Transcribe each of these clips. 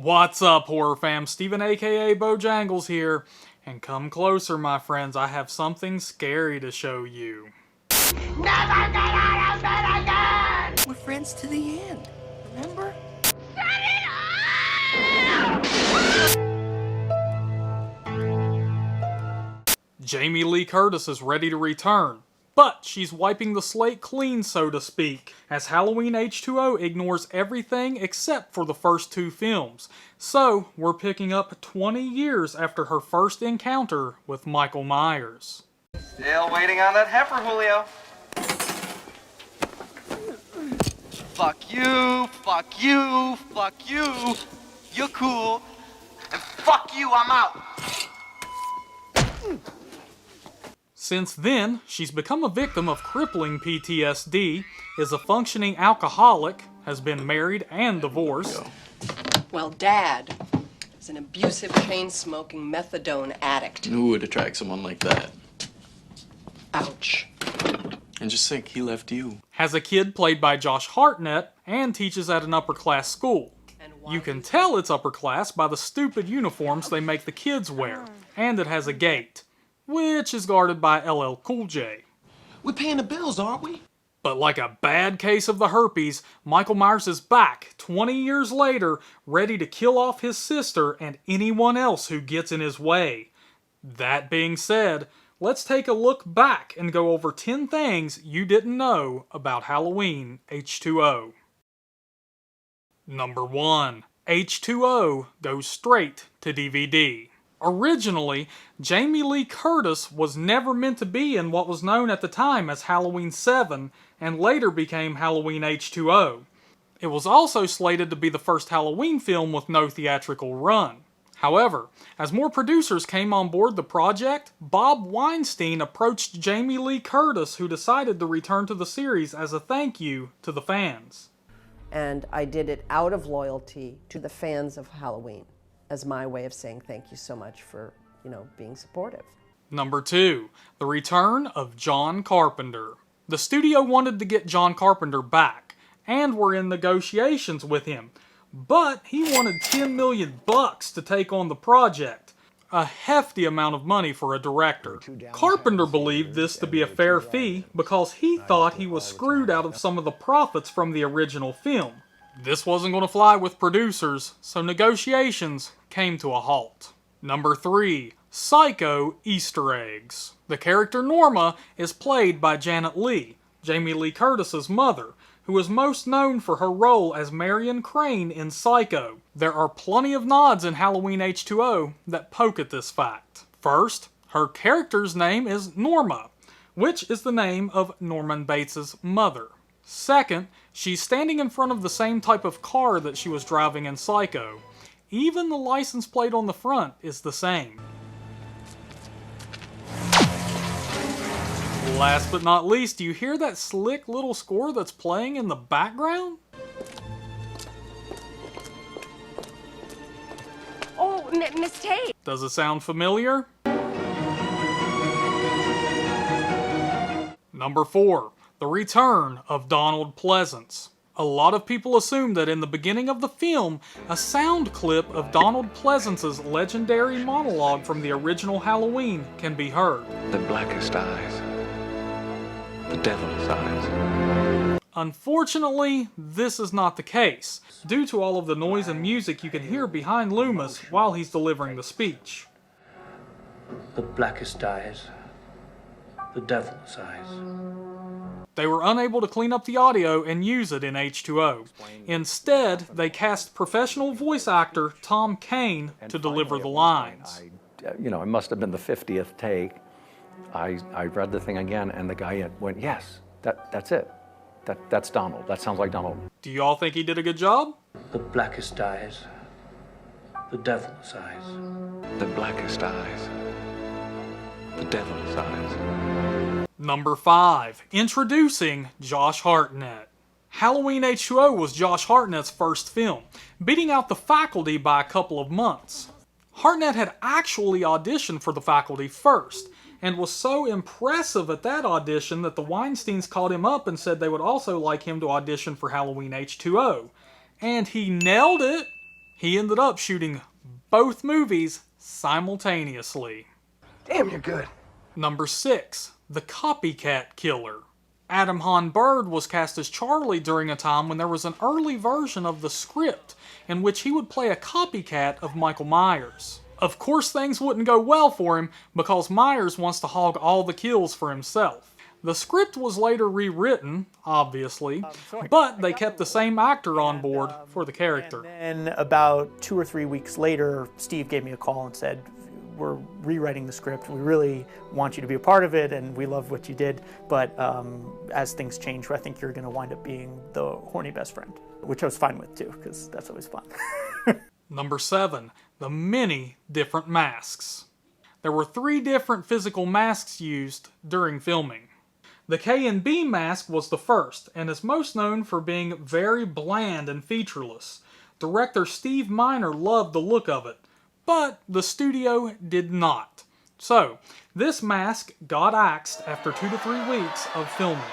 What's up, horror fam? Steven aka Bojangles here. And come closer, my friends. I have something scary to show you. Never get out of bed again! We're friends to the end, remember? Set it off! Jamie Lee Curtis is ready to return, but she's wiping the slate clean, so to speak, as Halloween H20 ignores everything except for the first two films. So, we're picking up 20 years after her first encounter with Michael Myers. Still waiting on that heifer, Julio. Fuck you, fuck you, fuck you. You're cool. And fuck you, I'm out. Since then, she's become a victim of crippling PTSD, is a functioning alcoholic, has been married and divorced. Well, Dad is an abusive, chain-smoking methadone addict. Who would attract someone like that? Ouch. And just think, he left you. Has a kid played by Josh Hartnett, and teaches at an upper-class school. You can tell it's upper-class by the stupid uniforms they make the kids wear, and it has a gate, which is guarded by LL Cool J. We're paying the bills, aren't we? But like a bad case of the herpes, Michael Myers is back 20 years later, ready to kill off his sister and anyone else who gets in his way. That being said, let's take a look back and go over 10 things you didn't know about Halloween H20. Number 1. H20 goes straight to DVD. Originally, Jamie Lee Curtis was never meant to be in what was known at the time as Halloween 7 and later became Halloween H20. It was also slated to be the first Halloween film with no theatrical run. However, as more producers came on board the project, Bob Weinstein approached Jamie Lee Curtis, who decided to return to the series as a thank you to the fans. And I did it out of loyalty to the fans of Halloween, as my way of saying thank you so much for, being supportive. Number 2. The return of John Carpenter. The studio wanted to get John Carpenter back, and were in negotiations with him, but he wanted $10 million to take on the project. A hefty amount of money for a director. Carpenter believed this to be a fair fee because he thought he was screwed out of some of the profits from the original film. This wasn't going to fly with producers, so negotiations came to a halt. Number 3. Psycho Easter eggs. The character Norma is played by Janet Leigh, Jamie Lee Curtis's mother, who is most known for her role as Marion Crane in Psycho. There are plenty of nods in Halloween H20 that poke at this fact. First, her character's name is Norma, which is the name of Norman Bates' mother. Second, she's standing in front of the same type of car that she was driving in Psycho. Even the license plate on the front is the same. Last but not least, do you hear that slick little score that's playing in the background? Oh, Miss Tate! Does it sound familiar? Number 4. The return of Donald Pleasence. A lot of people assume that in the beginning of the film, a sound clip of Donald Pleasence's legendary monologue from the original Halloween can be heard. The blackest eyes. The devil's eyes. Unfortunately, this is not the case, due to all of the noise and music you can hear behind Loomis while he's delivering the speech. The blackest eyes. The devil's eyes. They were unable to clean up the audio and use it in H20. Instead, they cast professional voice actor Tom Kane to deliver the lines. It must have been the 50th take. I read the thing again, and the guy went, yes, that's it. That's Donald. That sounds like Donald. Do you all think he did a good job? The blackest eyes. The devil's eyes. The blackest eyes. The devil's eyes. Number 5. Introducing Josh Hartnett. Halloween H20 was Josh Hartnett's first film, beating out The Faculty by a couple of months. Hartnett had actually auditioned for The Faculty first, and was so impressive at that audition that the Weinsteins called him up and said they would also like him to audition for Halloween H20. And he nailed it. He ended up shooting both movies simultaneously. Damn, you're good. Number 6, The Copycat Killer. Adam hann-byrd was cast as Charlie during a time when there was an early version of the script in which he would play a copycat of Michael Myers. Of course things wouldn't go well for him because Myers wants to hog all the kills for himself. The script was later rewritten, obviously, but they kept the same actor on board for the character. And about 2 or 3 weeks later, Steve gave me a call and said, we're rewriting the script. We really want you to be a part of it, and we love what you did. But as things change, I think you're going to wind up being the horny best friend, which I was fine with too, because that's always fun. Number 7, the many different masks. There were 3 different physical masks used during filming. The K&B mask was the first, and is most known for being very bland and featureless. Director Steve Miner loved the look of it, but the studio did not. So, this mask got axed after 2 to 3 weeks of filming.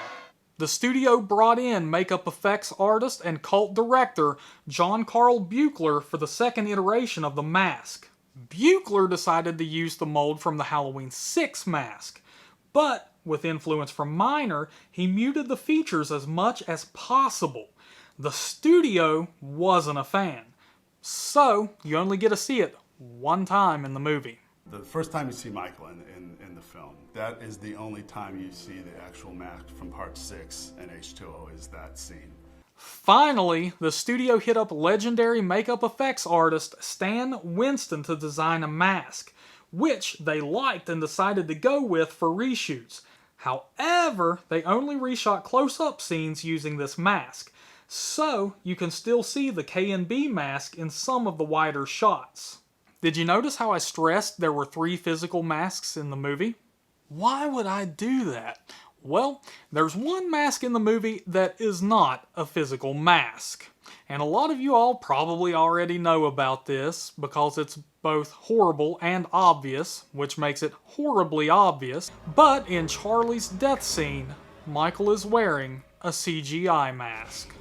The studio brought in makeup effects artist and cult director John Carl Buechler for the second iteration of the mask. Buechler decided to use the mold from the Halloween 6 mask, but with influence from Miner, he muted the features as much as possible. The studio wasn't a fan, so you only get to see it one time in the movie. The first time you see Michael in the film, that is the only time you see the actual mask from part 6 and H20 is that scene. Finally, the studio hit up legendary makeup effects artist Stan Winston to design a mask, which they liked and decided to go with for reshoots. However, they only reshot close-up scenes using this mask, so you can still see the K&B mask in some of the wider shots. Did you notice how I stressed there were 3 physical masks in the movie? Why would I do that? Well, there's one mask in the movie that is not a physical mask. And a lot of you all probably already know about this because it's both horrible and obvious, which makes it horribly obvious. But in Charlie's death scene, Michael is wearing a CGI mask.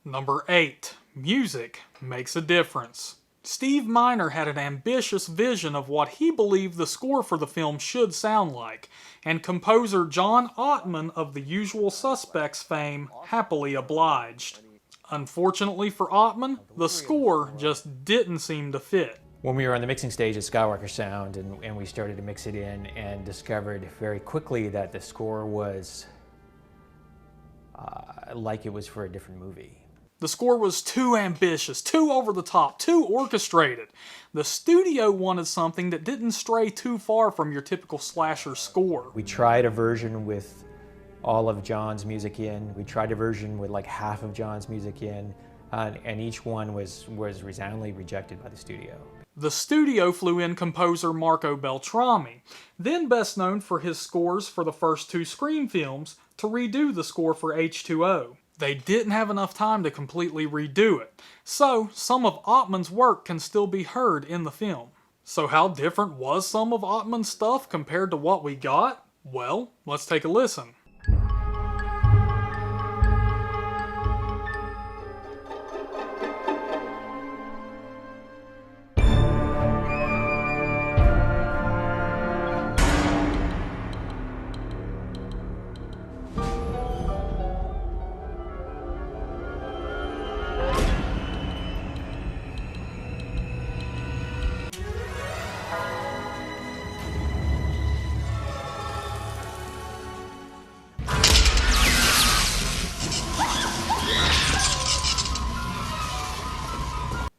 Number 8. Music makes a difference. Steve Miner had an ambitious vision of what he believed the score for the film should sound like, and composer John Ottman of The Usual Suspects fame happily obliged. Unfortunately for Ottman, the score just didn't seem to fit. When we were on the mixing stage at Skywalker Sound and we started to mix it in and discovered very quickly that the score was like it was for a different movie. The score was too ambitious, too over the top, too orchestrated. The studio wanted something that didn't stray too far from your typical slasher score. We tried a version with all of John's music in. We tried a version with like half of John's music in, and each one was resoundingly rejected by the studio. The studio flew in composer Marco Beltrami, then best known for his scores for the first 2 Scream films, to redo the score for H20. They didn't have enough time to completely redo it, so some of Ottman's work can still be heard in the film. So how different was some of Ottman's stuff compared to what we got? Well, let's take a listen.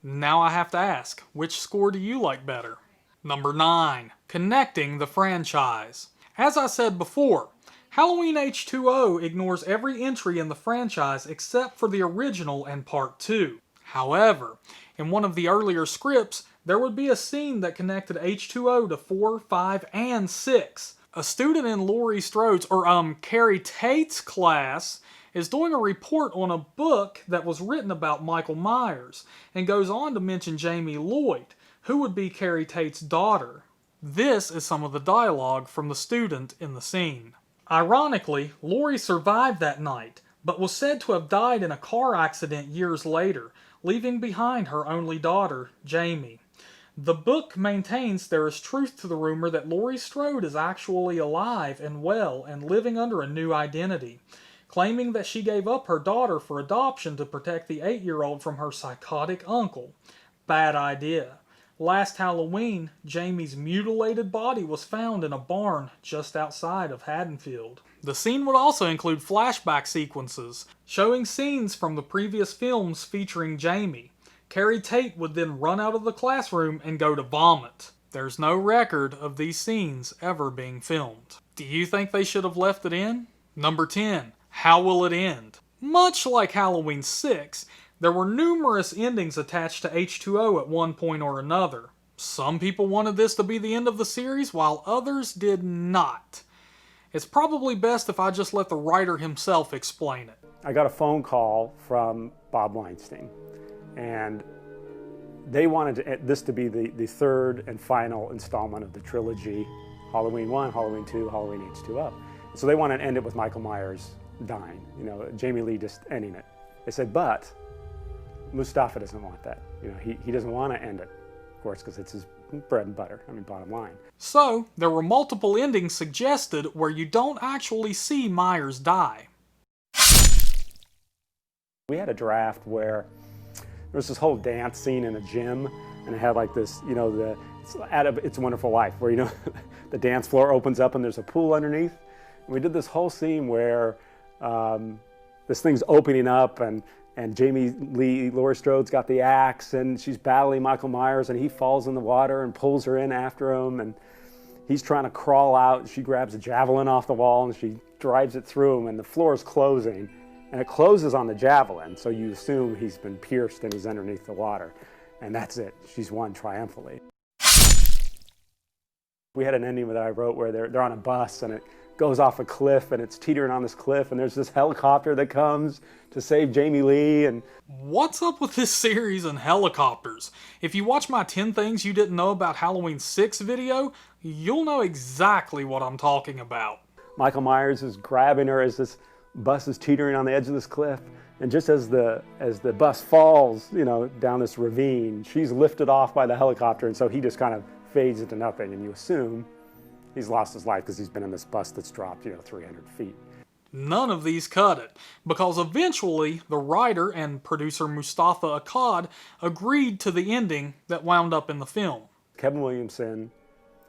Now I have to ask, which score do you like better? Number 9. Connecting the franchise. As I said before, Halloween H20 ignores every entry in the franchise except for the original and Part 2. However, in one of the earlier scripts, there would be a scene that connected H20 to 4, 5, and 6. A student in Laurie Strode's, or Carrie Tate's class, is doing a report on a book that was written about Michael Myers, and goes on to mention Jamie Lloyd, who would be Carrie Tate's daughter. This is some of the dialogue from the student in the scene. Ironically, Laurie survived that night, but was said to have died in a car accident years later, leaving behind her only daughter, Jamie. The book maintains there is truth to the rumor that Laurie Strode is actually alive and well and living under a new identity, claiming that she gave up her daughter for adoption to protect the 8-year-old from her psychotic uncle. Bad idea. Last Halloween, Jamie's mutilated body was found in a barn just outside of Haddonfield. The scene would also include flashback sequences, showing scenes from the previous films featuring Jamie. Carrie Tate would then run out of the classroom and go to vomit. There's no record of these scenes ever being filmed. Do you think they should have left it in? Number 10. How will it end? Much like Halloween 6, there were numerous endings attached to H20 at one point or another. Some people wanted this to be the end of the series, while others did not. It's probably best if I just let the writer himself explain it. I got a phone call from Bob Weinstein, and they wanted this to be the third and final installment of the trilogy, Halloween 1, Halloween 2, Halloween H20. So they wanted to end it with Michael Myers dying, Jamie Lee just ending it. They said, but Mustafa doesn't want that. He doesn't want to end it, of course, because it's his bread and butter, bottom line. So, there were multiple endings suggested where you don't actually see Myers die. We had a draft where there was this whole dance scene in a gym, and it had like this, It's a Wonderful Life, where, the dance floor opens up and there's a pool underneath. And we did this whole scene where this thing's opening up, and Jamie Lee, Laurie Strode's got the axe, and she's battling Michael Myers, and he falls in the water and pulls her in after him, and he's trying to crawl out. She grabs a javelin off the wall, and she drives it through him, and the floor is closing, and it closes on the javelin, so you assume he's been pierced and he's underneath the water, and that's it. She's won triumphantly. We had an ending that I wrote where they're on a bus, and it goes off a cliff, and it's teetering on this cliff, and there's this helicopter that comes to save Jamie Lee. And what's up with this series and helicopters? If you watch my 10 Things You Didn't Know About Halloween 6 video, you'll know exactly what I'm talking about. Michael Myers is grabbing her as this bus is teetering on the edge of this cliff, and just as the bus falls, down this ravine, she's lifted off by the helicopter, and so he just kind of fades into nothing, and you assume he's lost his life because he's been in this bus that's dropped, 300 feet. None of these cut it, because eventually the writer and producer Mustafa Akkad agreed to the ending that wound up in the film. Kevin Williamson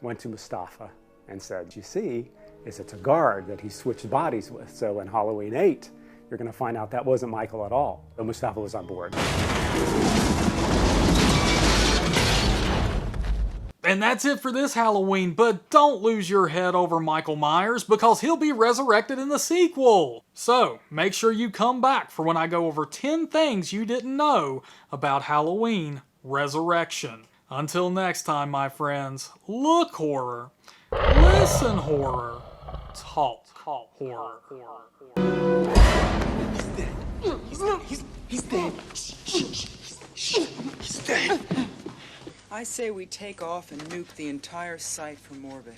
went to Mustafa and said, you see, it's a guard that he switched bodies with, so in Halloween 8, you're going to find out that wasn't Michael at all. And Mustafa was on board. And that's it for this Halloween, but don't lose your head over Michael Myers, because he'll be resurrected in the sequel. So, make sure you come back for when I go over 10 things you didn't know about Halloween Resurrection. Until next time, my friends, look horror, listen horror, talk horror. He's dead. He's dead. I say we take off and nuke the entire site for Morbid.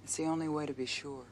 It's the only way to be sure.